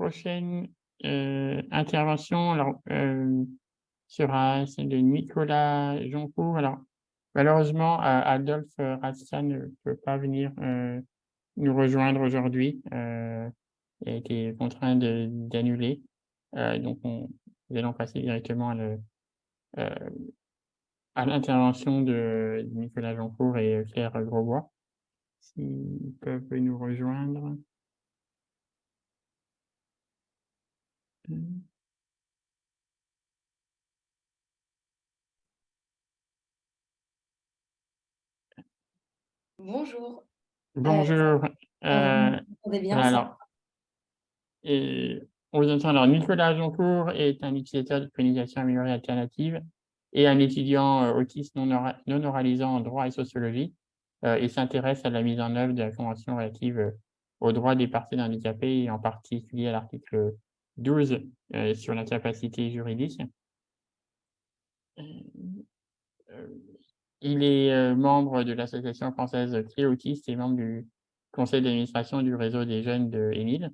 prochaine intervention alors, sera celle de Nicolas Joncourt. Alors, malheureusement, Adolphe Rassia ne peut pas venir, nous rejoindre aujourd'hui. Il a été contraint d'annuler. Donc nous allons passer directement à l'intervention de Nicolas Joncourt et Claire Grosbois, s'ils peuvent nous rejoindre. Bonjour. Bonjour. Vous m'entendez bien Voilà, ça? alors, on vous entend. Alors, Nicolas Joncourt est un utilisateur de communication améliorée alternative et un étudiant autiste non oralisant en droit et sociologie, et s'intéresse à la mise en œuvre de la convention relative aux droits des personnes handicapées et en particulier à l'article 12 sur l'incapacité juridique. Il est membre de l'association française Clé Autistes et membre du conseil d'administration du réseau des jeunes de Émile.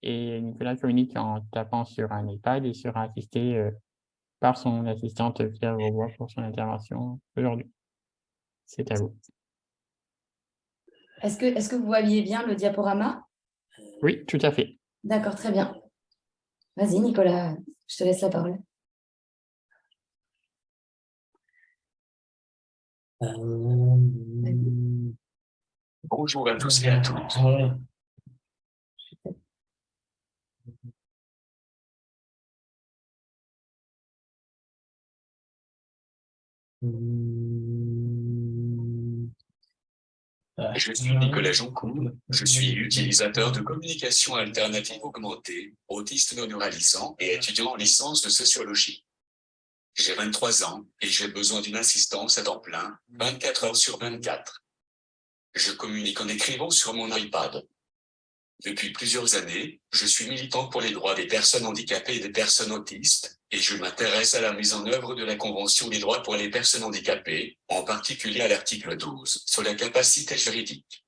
Et Nicolas communique en tapant sur un iPad et sera assisté par son assistante Claire Grosbois pour son intervention aujourd'hui. C'est à vous. Est-ce que vous voyez bien le diaporama? Oui, tout à fait. D'accord, très bien. Vas-y, Nicolas, je te laisse la parole. Bonjour à tous et à toutes. Je suis Nicolas Joncourt, je suis utilisateur de communication alternative augmentée, autiste non oralisant et étudiant en licence de sociologie. J'ai 23 ans et j'ai besoin d'une assistance à temps plein, 24 heures sur 24. Je communique en écrivant sur mon iPad. Depuis plusieurs années, je suis militant pour les droits des personnes handicapées et des personnes autistes, et je m'intéresse à la mise en œuvre de la Convention des droits pour les personnes handicapées, en particulier à l'article 12, sur la capacité juridique.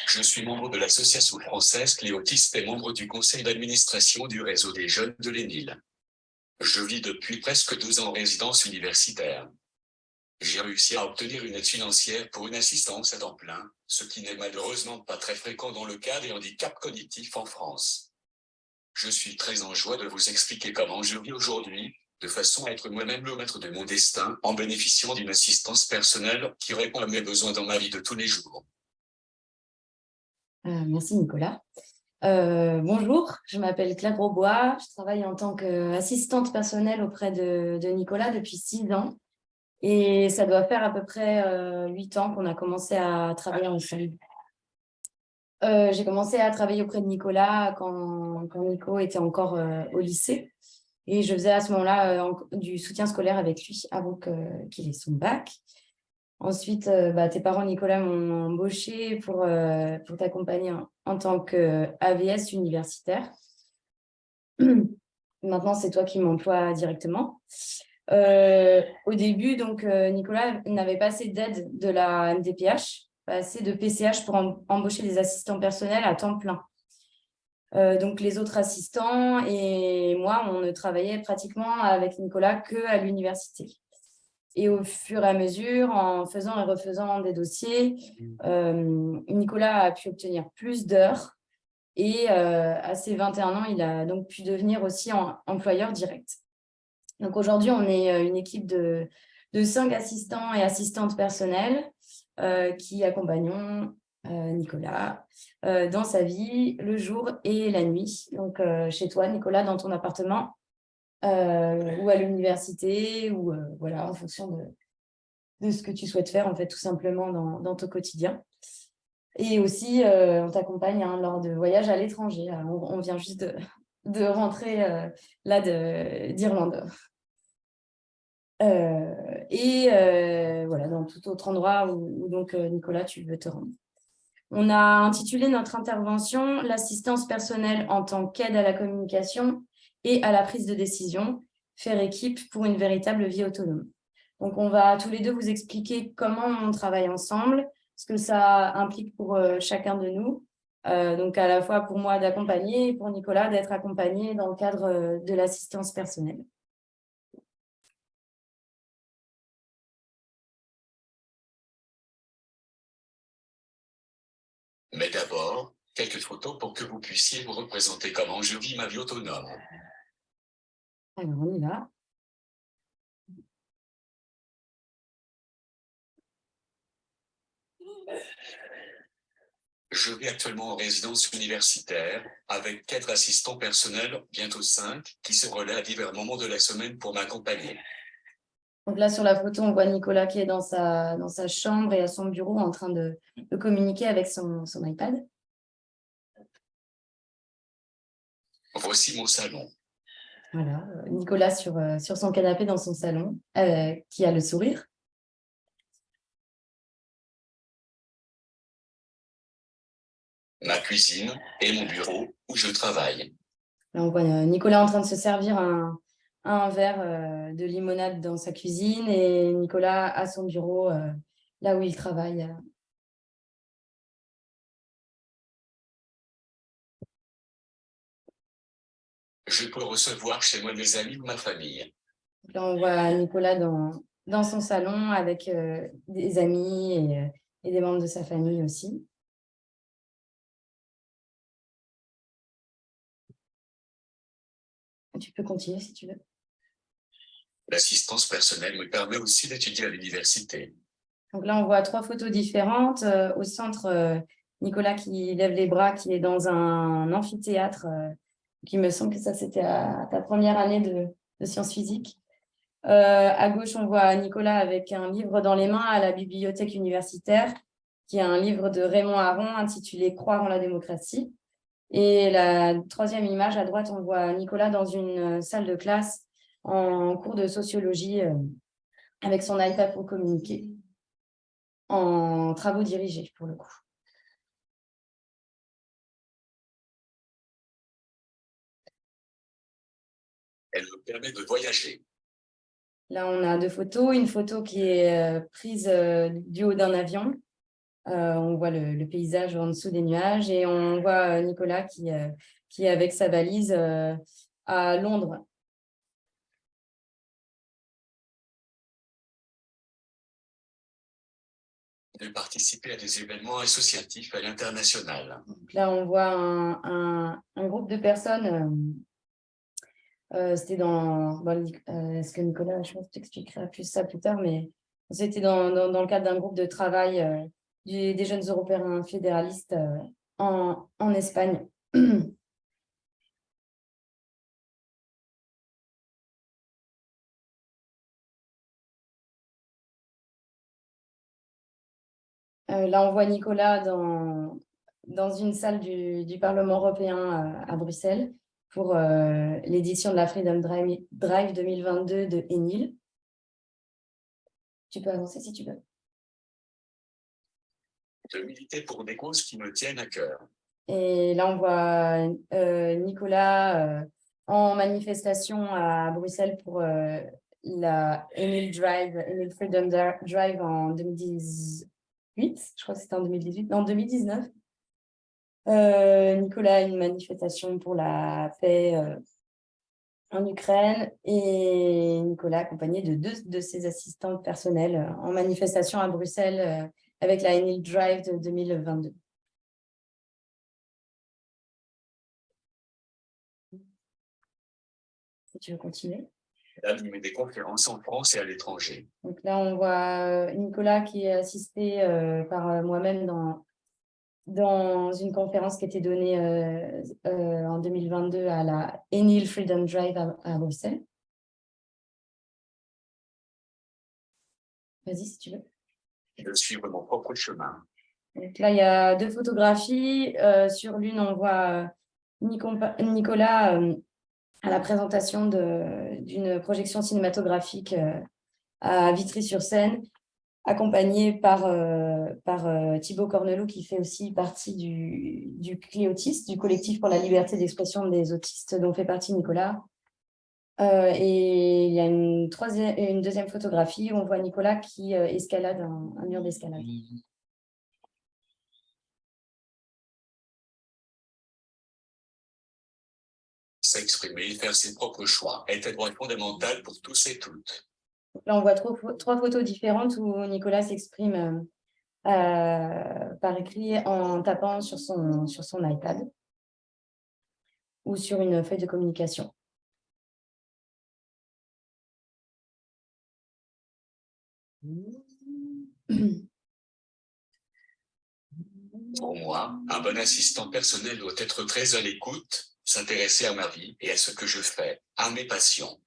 Je suis membre de l'association française Clé Autistes et membre du conseil d'administration du réseau des jeunes de l'Énile. Je vis depuis presque 12 ans en résidence universitaire. J'ai réussi à obtenir une aide financière pour une assistance à temps plein, ce qui n'est malheureusement pas très fréquent dans le cas des handicaps cognitifs en France. Je suis très en joie de vous expliquer comment je vis aujourd'hui, de façon à être moi-même le maître de mon destin, en bénéficiant d'une assistance personnelle qui répond à mes besoins dans ma vie de tous les jours. Merci, Nicolas. Bonjour, je m'appelle Claire Grosbois, je travaille en tant qu'assistante personnelle auprès de Nicolas depuis 6 ans. Et ça doit faire à peu près 8 ans qu'on a commencé à travailler ensemble. J'ai commencé à travailler auprès de Nicolas quand Nico était encore au lycée. Et je faisais à ce moment-là du soutien scolaire avec lui avant qu'il ait son bac. Ensuite, tes parents, Nicolas, m'ont embauché pour t'accompagner en tant qu'AVS universitaire. Maintenant, c'est toi qui m'emploies directement. Au début, donc, Nicolas n'avait pas assez d'aide de la MDPH, pas assez de PCH pour embaucher des assistants personnels à temps plein. Donc, les autres assistants et moi, on ne travaillait pratiquement avec Nicolas qu'à l'université. Et au fur et à mesure, en faisant et refaisant des dossiers, Nicolas a pu obtenir plus d'heures et à ses 21 ans, il a donc pu devenir aussi employeur direct. Donc aujourd'hui, on est une équipe de 5 assistants et assistantes personnelles qui accompagnent Nicolas dans sa vie, le jour et la nuit. Donc chez toi, Nicolas, dans ton appartement ou à l'université, ou voilà, en fonction de ce que tu souhaites faire, en fait, tout simplement dans ton quotidien. Et aussi, on t'accompagne lors de voyages à l'étranger. On vient juste de rentrer là d'Irlande. Voilà, dans tout autre endroit où donc, Nicolas, tu veux te rendre. On a intitulé notre intervention « L'assistance personnelle en tant qu'aide à la communication et à la prise de décision, faire équipe pour une véritable vie autonome ». Donc, on va tous les deux vous expliquer comment on travaille ensemble, ce que ça implique pour chacun de nous. Donc, à la fois pour moi d'accompagner et pour Nicolas d'être accompagné dans le cadre de l'assistance personnelle. Mais d'abord, quelques photos pour que vous puissiez vous représenter comment je vis ma vie autonome. Alors, on y va. Je vis actuellement en résidence universitaire avec 4 assistants personnels, bientôt 5, qui se relaient à divers moments de la semaine pour m'accompagner. Donc là, sur la photo, on voit Nicolas qui est dans sa chambre et à son bureau en train de communiquer avec son iPad. Voici mon salon. Voilà, Nicolas sur son canapé dans son salon, qui a le sourire. Ma cuisine et mon bureau où je travaille. Là, on voit Nicolas en train de se servir un verre de limonade dans sa cuisine et Nicolas à son bureau, là où il travaille. Je peux recevoir chez moi des amis ou ma famille. Donc là, on voit Nicolas dans son salon avec des amis et des membres de sa famille aussi. Tu peux continuer si tu veux. L'assistance personnelle me permet aussi d'étudier à l'université. Donc là, on voit 3 photos différentes. Au centre, Nicolas qui lève les bras, qui est dans un amphithéâtre. Qui me semble que ça, c'était à ta première année de sciences physiques. À gauche, on voit Nicolas avec un livre dans les mains à la bibliothèque universitaire, qui est un livre de Raymond Aron intitulé « Croire en la démocratie ». Et la 3e image, à droite, on voit Nicolas dans une salle de classe en cours de sociologie avec son iPad pour communiquer, en travaux dirigés pour le coup. Elle me permet de voyager. Là, on a 2 photos. Une photo qui est prise du haut d'un avion. On voit le paysage en dessous des nuages et on voit Nicolas qui est avec sa valise à Londres. De participer à des événements associatifs à l'international. Là, on voit un groupe de personnes. C'était est-ce que Nicolas, je pense que tu expliqueras plus ça plus tard, mais c'était dans le cadre d'un groupe de travail des jeunes Européens fédéralistes en Espagne. Là, on voit Nicolas dans une salle du Parlement européen à Bruxelles pour l'édition de la Freedom Drive 2022 de Enil. Tu peux avancer si tu veux. De militer pour des causes qui me tiennent à cœur. Et là, on voit Nicolas en manifestation à Bruxelles pour la Enil Freedom Drive en 2018. Je crois que c'était en 2018. Non, 2019. Nicolas a une manifestation pour la paix en Ukraine et Nicolas accompagné de 2 de ses assistants personnels en manifestation à Bruxelles avec la Enil Drive de 2022. Si tu veux continuer. D'animer des conférences en France et à l'étranger. Donc là, on voit Nicolas qui est assisté par moi-même dans une conférence qui était donnée en 2022 à la Enil Freedom Drive à Bruxelles. Vas-y, si tu veux. De suivre mon propre chemin. Donc là, il y a 2 photographies. Sur l'une, on voit Nicolas à la présentation d'une projection cinématographique à Vitry-sur-Seine, accompagné par Thibaut Cornelot, qui fait aussi partie du CLI Autistes, du collectif pour la liberté d'expression des autistes, dont fait partie Nicolas. Et il y a une deuxième photographie où on voit Nicolas qui escalade un mur d'escalade. S'exprimer et faire ses propres choix est un droit fondamental pour tous et toutes. Là, on voit trois photos différentes où Nicolas s'exprime par écrit en tapant sur son iPad ou sur une feuille de communication. Pour moi, un bon assistant personnel doit être très à l'écoute, s'intéresser à ma vie et à ce que je fais, à mes passions.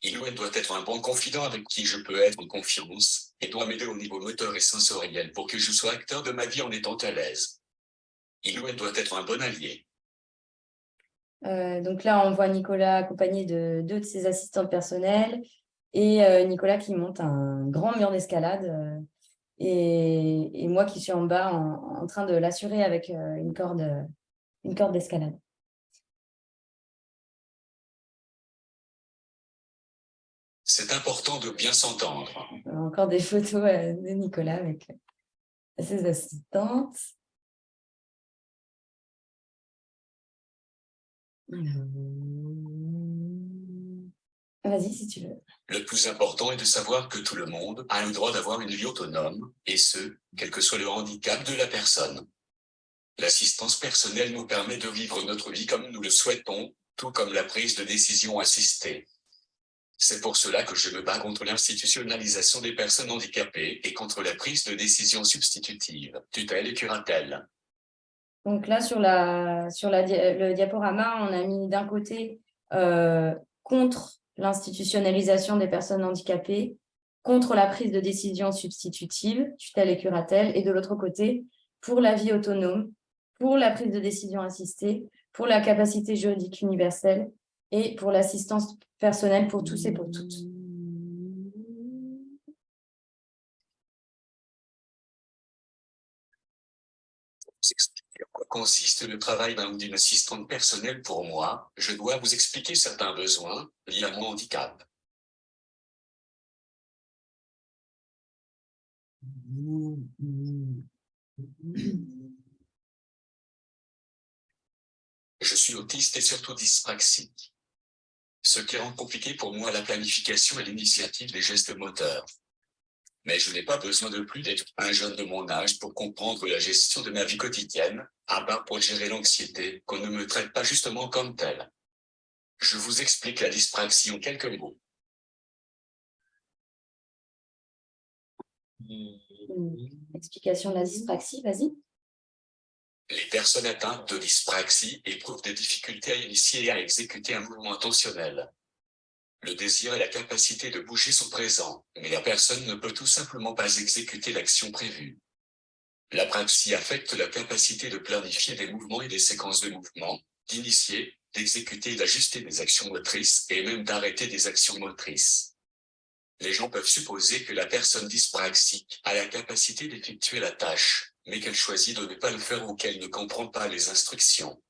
Il ou elle doit être un bon confident avec qui je peux être en confiance et doit m'aider au niveau moteur et sensoriel pour que je sois acteur de ma vie en étant à l'aise. Il ou elle doit être un bon allié. Donc là, on voit Nicolas accompagné de deux de ses assistantes personnelles et Nicolas qui monte un grand mur d'escalade et moi qui suis en bas en train de l'assurer avec une corde d'escalade. C'est important de bien s'entendre. Encore des photos de Nicolas avec ses assistantes. Vas-y, si tu veux. Le plus important est de savoir que tout le monde a le droit d'avoir une vie autonome, et ce, quel que soit le handicap de la personne. L'assistance personnelle nous permet de vivre notre vie comme nous le souhaitons, tout comme la prise de décision assistée. C'est pour cela que je me bats contre l'institutionnalisation des personnes handicapées et contre la prise de décision substitutive, tutelle et curatelle. Donc là, sur le diaporama, on a mis d'un côté contre l'institutionnalisation des personnes handicapées, contre la prise de décision substitutive, tutelle et curatelle, et de l'autre côté, pour la vie autonome, pour la prise de décision assistée, pour la capacité juridique universelle et pour l'assistance personnelle pour tous et pour toutes. En quoi consiste le travail d'un ou d'une assistante personnelle pour moi, je dois vous expliquer certains besoins liés à mon handicap. Je suis autiste et surtout dyspraxique, ce qui rend compliqué pour moi la planification et l'initiative des gestes moteurs. Mais je n'ai pas besoin de plus d'être un jeune de mon âge pour comprendre la gestion de ma vie quotidienne, à part pour gérer l'anxiété, qu'on ne me traite pas justement comme telle. Je vous explique la dyspraxie en quelques mots. Explication de la dyspraxie, vas-y. Les personnes atteintes de dyspraxie éprouvent des difficultés à initier et à exécuter un mouvement intentionnel. Le désir et la capacité de bouger sont présents, mais la personne ne peut tout simplement pas exécuter l'action prévue. L'apraxie affecte la capacité de planifier des mouvements et des séquences de mouvements, d'initier, d'exécuter et d'ajuster des actions motrices et même d'arrêter des actions motrices. Les gens peuvent supposer que la personne dyspraxique a la capacité d'effectuer la tâche, mais qu'elle choisit de ne pas le faire ou qu'elle ne comprend pas les instructions.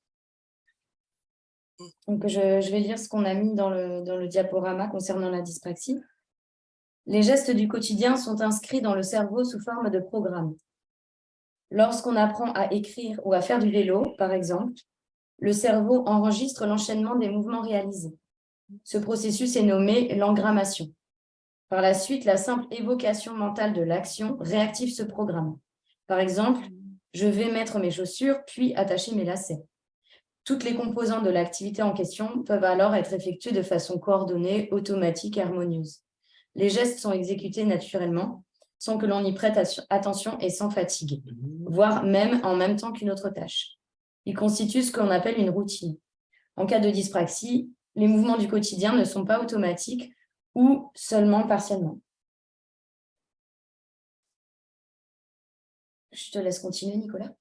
Donc, je vais lire ce qu'on a mis dans le diaporama concernant la dyspraxie. Les gestes du quotidien sont inscrits dans le cerveau sous forme de programmes. Lorsqu'on apprend à écrire ou à faire du vélo, par exemple, le cerveau enregistre l'enchaînement des mouvements réalisés. Ce processus est nommé l'engrammation. Par la suite, la simple évocation mentale de l'action réactive ce programme. Par exemple, je vais mettre mes chaussures, puis attacher mes lacets. Toutes les composantes de l'activité en question peuvent alors être effectuées de façon coordonnée, automatique et harmonieuse. Les gestes sont exécutés naturellement, sans que l'on y prête attention et sans fatigue, voire même en même temps qu'une autre tâche. Ils constituent ce qu'on appelle une routine. En cas de dyspraxie, les mouvements du quotidien ne sont pas automatiques ou seulement partiellement. Je te laisse continuer, Nicolas.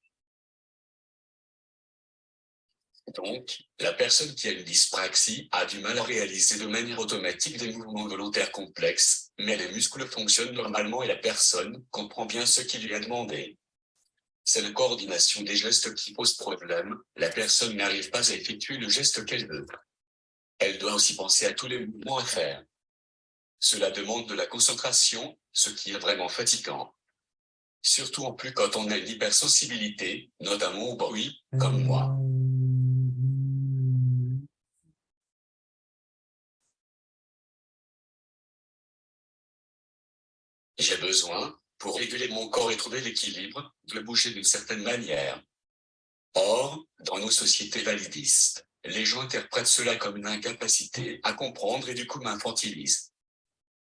Donc, la personne qui a une dyspraxie a du mal à réaliser de manière automatique des mouvements volontaires complexes, mais les muscles fonctionnent normalement et la personne comprend bien ce qui lui est demandé. C'est la coordination des gestes qui pose problème, la personne n'arrive pas à effectuer le geste qu'elle veut. Elle doit aussi penser à tous les mouvements à faire. Cela demande de la concentration, ce qui est vraiment fatigant. Surtout en plus quand on a une hypersensibilité, notamment au bruit, comme moi. J'ai besoin, pour réguler mon corps et trouver l'équilibre, de bouger d'une certaine manière. Or, dans nos sociétés validistes, les gens interprètent cela comme une incapacité à comprendre et du coup m'infantilisent.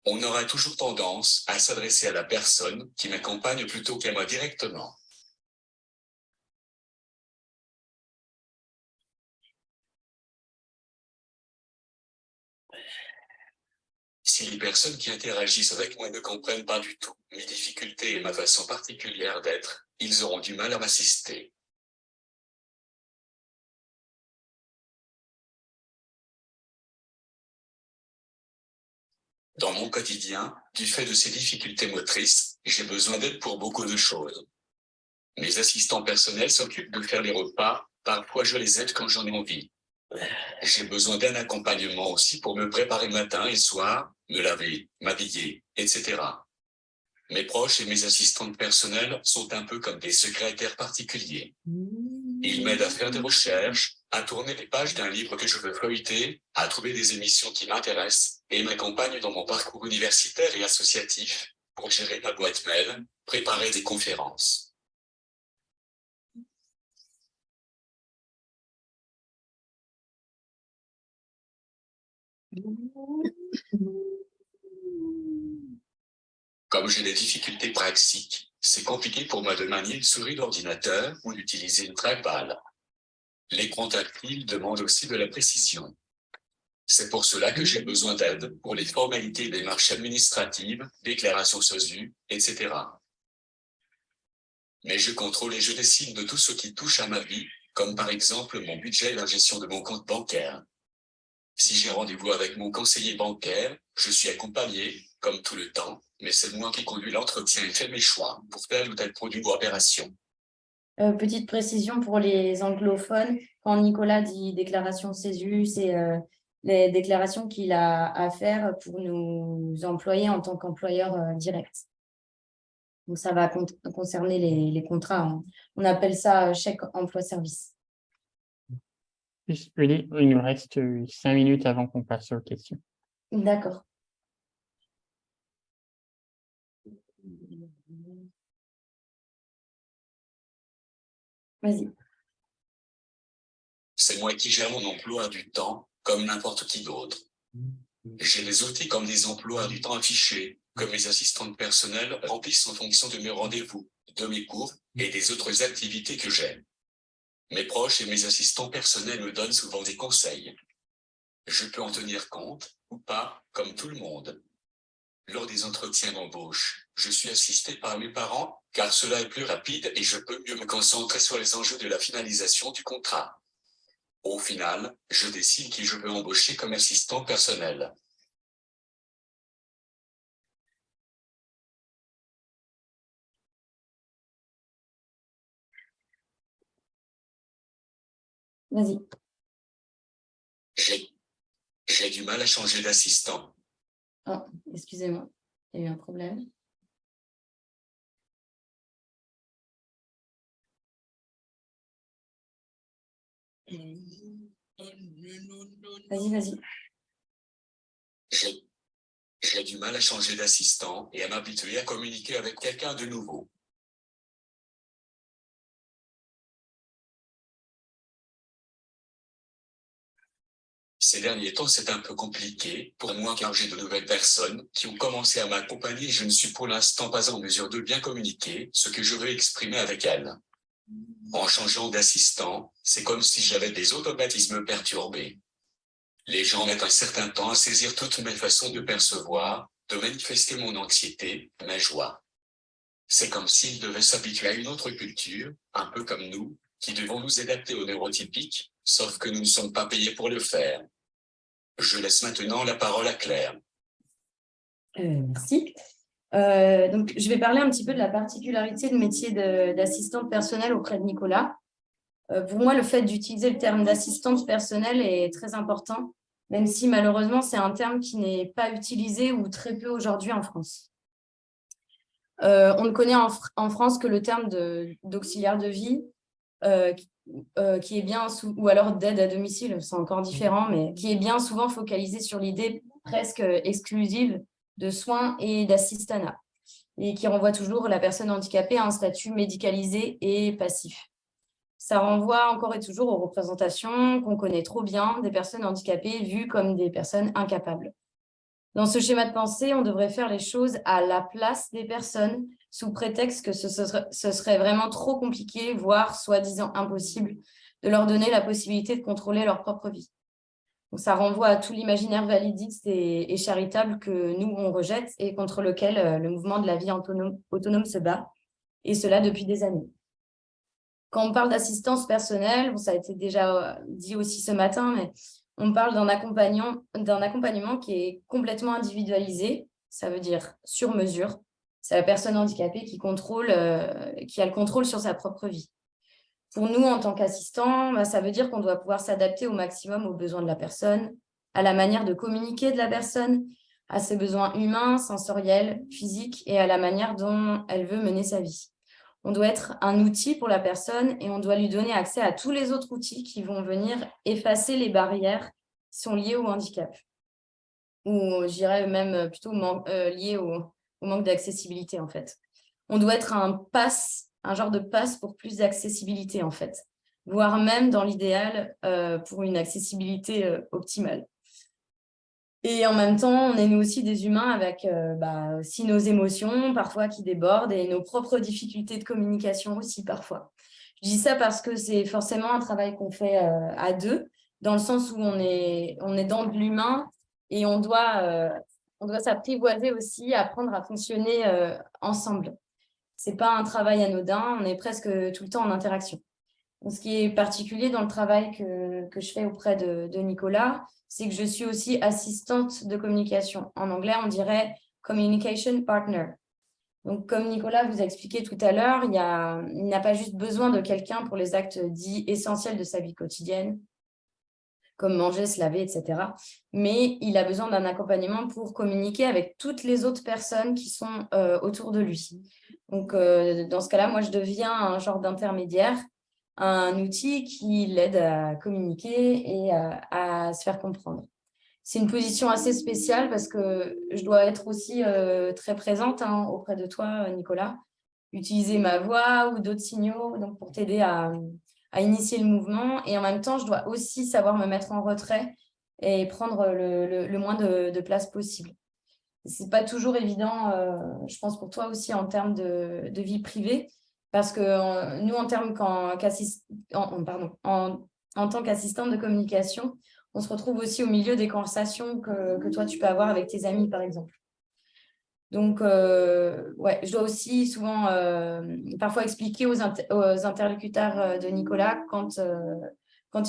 On aura toujours tendance à s'adresser à la personne qui m'accompagne plutôt qu'à moi directement. Si les personnes qui interagissent avec moi ne comprennent pas du tout mes difficultés et ma façon particulière d'être, ils auront du mal à m'assister. Dans mon quotidien, du fait de ces difficultés motrices, j'ai besoin d'aide pour beaucoup de choses. Mes assistants personnels s'occupent de faire les repas, parfois je les aide quand j'en ai envie. J'ai besoin d'un accompagnement aussi pour me préparer matin et soir, me laver, m'habiller, etc. Mes proches et mes assistantes personnelles sont un peu comme des secrétaires particuliers. Ils m'aident à faire des recherches, à tourner les pages d'un livre que je veux feuilleter, à trouver des émissions qui m'intéressent, et m'accompagnent dans mon parcours universitaire et associatif, pour gérer ma boîte mail, préparer des conférences. Comme j'ai des difficultés praxiques, c'est compliqué pour moi de manier une souris d'ordinateur ou d'utiliser une trackball. L'écran tactile demande aussi de la précision. C'est pour cela que j'ai besoin d'aide pour les formalités et démarches administratives, déclarations SOSU, etc. Mais je contrôle et je décide de tout ce qui touche à ma vie, comme par exemple mon budget et la gestion de mon compte bancaire. Si j'ai rendez-vous avec mon conseiller bancaire, je suis accompagné, comme tout le temps, mais c'est moi qui conduis l'entretien et fais mes choix pour tel ou tel produit ou opération. Petite précision pour les anglophones, quand Nicolas dit déclaration CESU, c'est les déclarations qu'il a à faire pour nous employer en tant qu'employeur direct. Donc, ça va concerner les contrats, hein. On appelle ça chèque emploi-service. Il nous reste 5 minutes avant qu'on passe aux questions. D'accord. Vas-y. C'est moi qui gère mon emploi du temps, comme n'importe qui d'autre. J'ai des outils comme des emplois du temps affichés, que mes assistantes personnelles remplissent en fonction de mes rendez-vous, de mes cours et des autres activités que j'aime. Mes proches et mes assistants personnels me donnent souvent des conseils. Je peux en tenir compte, ou pas, comme tout le monde. Lors des entretiens d'embauche, je suis assisté par mes parents, car cela est plus rapide et je peux mieux me concentrer sur les enjeux de la finalisation du contrat. Au final, je décide qui je peux embaucher comme assistant personnel. Vas-y. J'ai du mal à changer d'assistant. Oh, excusez-moi, il y a eu un problème. Vas-y. J'ai du mal à changer d'assistant et à m'habituer à communiquer avec quelqu'un de nouveau. Ces derniers temps, c'est un peu compliqué pour moi car j'ai de nouvelles personnes qui ont commencé à m'accompagner et je ne suis pour l'instant pas en mesure de bien communiquer ce que je veux exprimer avec elles. En changeant d'assistant, c'est comme si j'avais des automatismes perturbés. Les gens mettent un certain temps à saisir toutes mes façons de percevoir, de manifester mon anxiété, ma joie. C'est comme s'ils devaient s'habituer à une autre culture, un peu comme nous, qui devons nous adapter aux neurotypiques, sauf que nous ne sommes pas payés pour le faire. Je laisse maintenant la parole à Claire. Merci. Donc, je vais parler un petit peu de la particularité de métier d'assistante personnelle auprès de Nicolas. Pour moi, le fait d'utiliser le terme d'assistante personnelle est très important même si malheureusement, c'est un terme qui n'est pas utilisé ou très peu aujourd'hui en France. On ne connaît en France que le terme d'auxiliaire de vie, qui est bien, ou alors d'aide à domicile, c'est encore différent, mais qui est bien souvent focalisé sur l'idée presque exclusive de soins et d'assistanat, et qui renvoie toujours la personne handicapée à un statut médicalisé et passif. Ça renvoie encore et toujours aux représentations qu'on connaît trop bien des personnes handicapées vues comme des personnes incapables. Dans ce schéma de pensée, on devrait faire les choses à la place des personnes sous prétexte que ce serait vraiment trop compliqué, voire soi-disant impossible, de leur donner la possibilité de contrôler leur propre vie. Donc, ça renvoie à tout l'imaginaire validiste et charitable que nous, on rejette et contre lequel le mouvement de la vie autonome se bat, et cela depuis des années. Quand on parle d'assistance personnelle, ça a été déjà dit aussi ce matin, mais on parle d'un accompagnement qui est complètement individualisé, ça veut dire sur mesure. C'est la personne handicapée qui a le contrôle sur sa propre vie. Pour nous, en tant qu'assistant, ça veut dire qu'on doit pouvoir s'adapter au maximum aux besoins de la personne, à la manière de communiquer de la personne, à ses besoins humains, sensoriels, physiques et à la manière dont elle veut mener sa vie. On doit être un outil pour la personne et on doit lui donner accès à tous les autres outils qui vont venir effacer les barrières qui sont liées au handicap. Ou je dirais même plutôt liées au manque d'accessibilité en fait. On doit être un genre de passe pour plus d'accessibilité en fait, voire même dans l'idéal pour une accessibilité optimale. Et en même temps, on est nous aussi des humains avec aussi nos émotions parfois qui débordent et nos propres difficultés de communication aussi parfois. Je dis ça parce que c'est forcément un travail qu'on fait à deux, dans le sens où on est dans de l'humain et on doit s'apprivoiser aussi, apprendre à fonctionner ensemble. Ce n'est pas un travail anodin, on est presque tout le temps en interaction. Donc, ce qui est particulier dans le travail que je fais auprès de Nicolas, c'est que je suis aussi assistante de communication. En anglais, on dirait communication partner. Donc, comme Nicolas vous a expliqué tout à l'heure, il n'a pas juste besoin de quelqu'un pour les actes dits essentiels de sa vie quotidienne, comme manger, se laver, etc. Mais il a besoin d'un accompagnement pour communiquer avec toutes les autres personnes qui sont autour de lui. Donc, dans ce cas-là, moi, je deviens un genre d'intermédiaire, un outil qui l'aide à communiquer et à se faire comprendre. C'est une position assez spéciale parce que je dois être aussi très présente auprès de toi, Nicolas, utiliser ma voix ou d'autres signaux donc pour t'aider à initier le mouvement. Et en même temps, je dois aussi savoir me mettre en retrait et prendre le moins de place possible. Ce n'est pas toujours évident, je pense, pour toi aussi en termes de vie privée, parce que nous, en tant qu'assistante de communication, on se retrouve aussi au milieu des conversations que toi, tu peux avoir avec tes amis, par exemple. Donc, je dois aussi souvent parfois expliquer aux interlocuteurs de Nicolas quand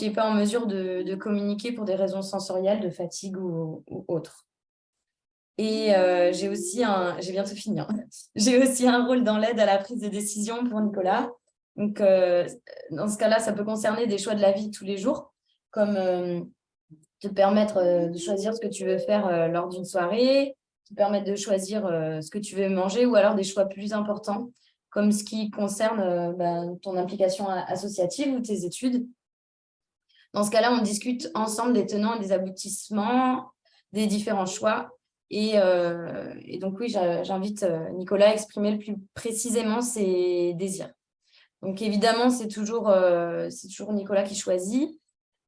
il n'est pas en mesure de communiquer pour des raisons sensorielles, de fatigue ou autres. Et j'ai bientôt fini. J'ai aussi un rôle dans l'aide à la prise de décision pour Nicolas. Donc, dans ce cas-là, ça peut concerner des choix de la vie de tous les jours, comme te permettre de choisir ce que tu veux faire lors d'une soirée, te permettre de choisir ce que tu veux manger, ou alors des choix plus importants, comme ce qui concerne ton implication associative ou tes études. Dans ce cas-là, on discute ensemble des tenants et des aboutissements des différents choix. Et donc, oui, j'invite Nicolas à exprimer le plus précisément ses désirs. Donc, évidemment, c'est toujours Nicolas qui choisit.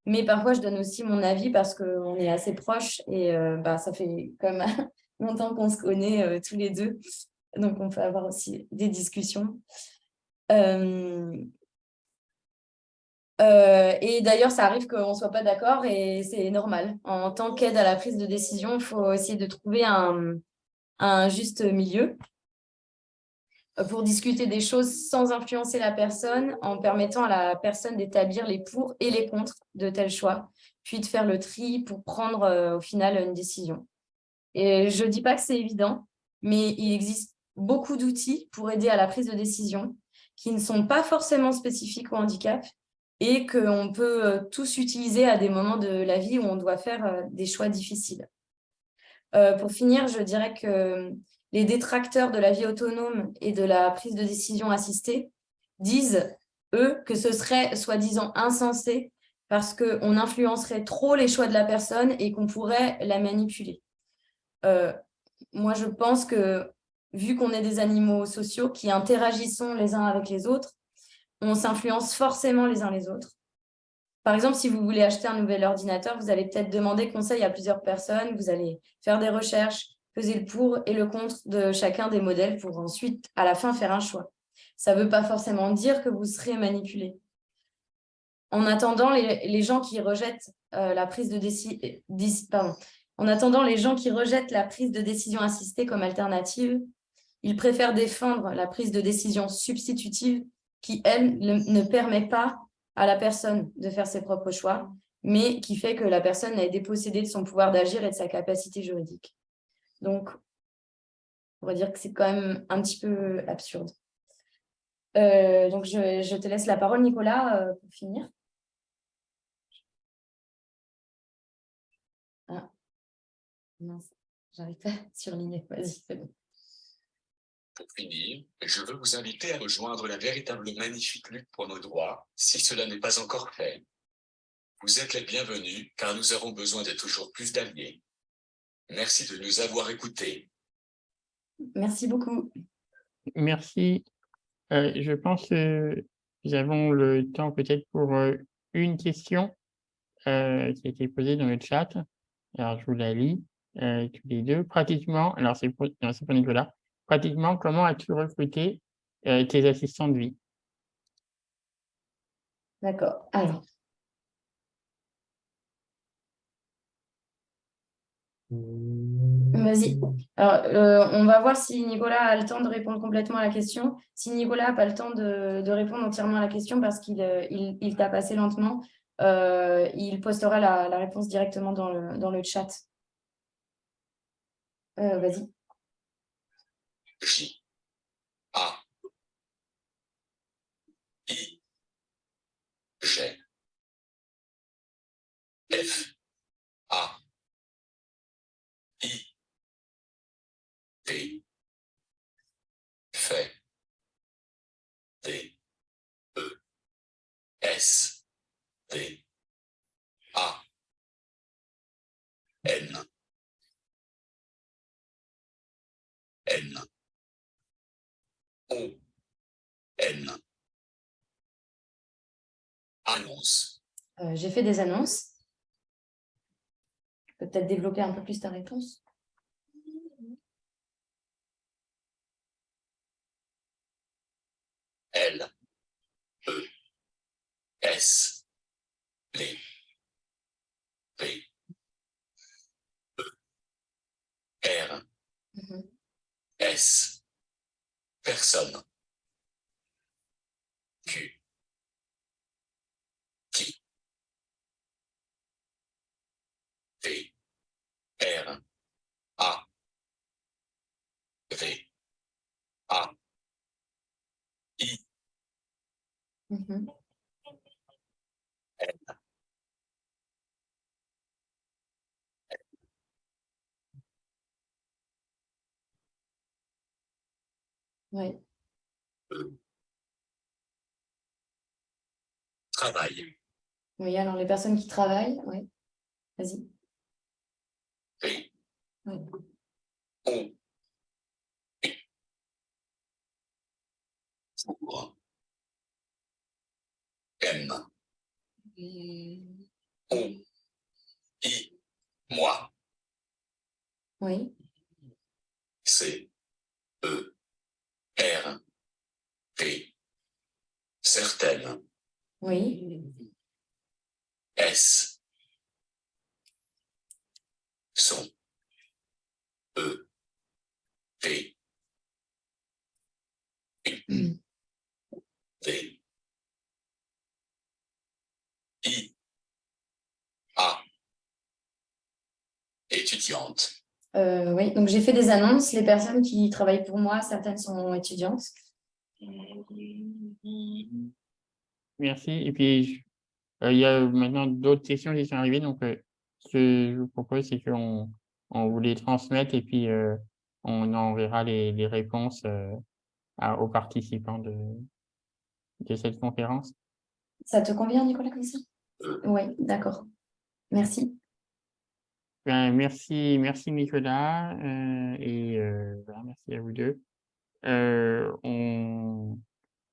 Mais parfois, je donne aussi mon avis parce qu'on est assez proches et ça fait quand même longtemps qu'on se connaît tous les deux. Donc, on peut avoir aussi des discussions. Et d'ailleurs, ça arrive qu'on ne soit pas d'accord et c'est normal. En tant qu'aide à la prise de décision, il faut essayer de trouver un juste milieu pour discuter des choses sans influencer la personne, en permettant à la personne d'établir les pour et les contre de tels choix, puis de faire le tri pour prendre au final une décision. Et je ne dis pas que c'est évident, mais il existe beaucoup d'outils pour aider à la prise de décision qui ne sont pas forcément spécifiques au handicap, et qu'on peut tous utiliser à des moments de la vie où on doit faire des choix difficiles. Pour finir, je dirais que les détracteurs de la vie autonome et de la prise de décision assistée disent, eux, que ce serait soi-disant insensé parce qu'on influencerait trop les choix de la personne et qu'on pourrait la manipuler. Moi, je pense que, vu qu'on est des animaux sociaux qui interagissons les uns avec les autres, on s'influence forcément les uns les autres. Par exemple, si vous voulez acheter un nouvel ordinateur, vous allez peut-être demander conseil à plusieurs personnes, vous allez faire des recherches, peser le pour et le contre de chacun des modèles pour ensuite, à la fin, faire un choix. Ça ne veut pas forcément dire que vous serez manipulé. En attendant, les gens qui rejettent la prise de décision... En attendant, les gens qui rejettent la prise de décision assistée comme alternative, ils préfèrent défendre la prise de décision substitutive qui, elle, ne permet pas à la personne de faire ses propres choix, mais qui fait que la personne est dépossédée de son pouvoir d'agir et de sa capacité juridique. Donc, on va dire que c'est quand même un petit peu absurde. Donc, je te laisse la parole, Nicolas, pour finir. Ah, mince, j'arrive pas à surligner. Vas-y, c'est bon. Pour finir, je veux vous inviter à rejoindre la véritable magnifique lutte pour nos droits, si cela n'est pas encore fait. Vous êtes les bienvenus, car nous avons besoin de toujours plus d'alliés. Merci de nous avoir écoutés. Merci beaucoup. Merci. Je pense que nous avons le temps peut-être pour une question qui a été posée dans le chat. Alors, je vous la lis tous les deux. Pratiquement, alors c'est pour Nicolas. Pratiquement, comment as-tu recruté tes assistants de vie? D'accord. Alors. Vas-y. Alors, on va voir si Nicolas a le temps de répondre complètement à la question. Si Nicolas n'a pas le temps de répondre entièrement à la question parce qu'il il tape assez lentement, il postera la réponse directement dans le chat. Vas-y. J A I G F A I T fait D E S D A N N O N Annonce. J'ai fait des annonces. Tu peux peut-être développer un peu plus ta réponse. L E S P P E R S personne Q qui T R A V A I N Oui. Travail. Oui, alors les personnes qui travaillent, oui. Vas-y. P Oui. O pour M O I moi Oui. C E R T certaine Oui. S son E T U D I A étudiante. Oui, donc j'ai fait des annonces. Les personnes qui travaillent pour moi, certaines sont étudiantes. merci. Et puis, il y a maintenant d'autres questions qui sont arrivées. Donc, ce que je vous propose, c'est qu'on vous les transmette et puis on enverra les réponses aux participants de cette conférence. Ça te convient, Nicolas, comme ça? Oui, d'accord. Merci. Ben, merci Nicolas et voilà, merci à vous deux. On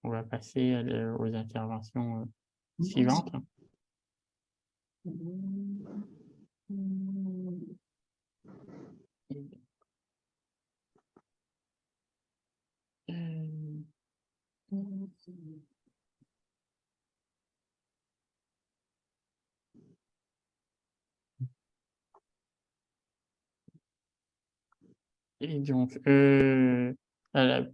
va passer aux interventions suivantes. Et donc, la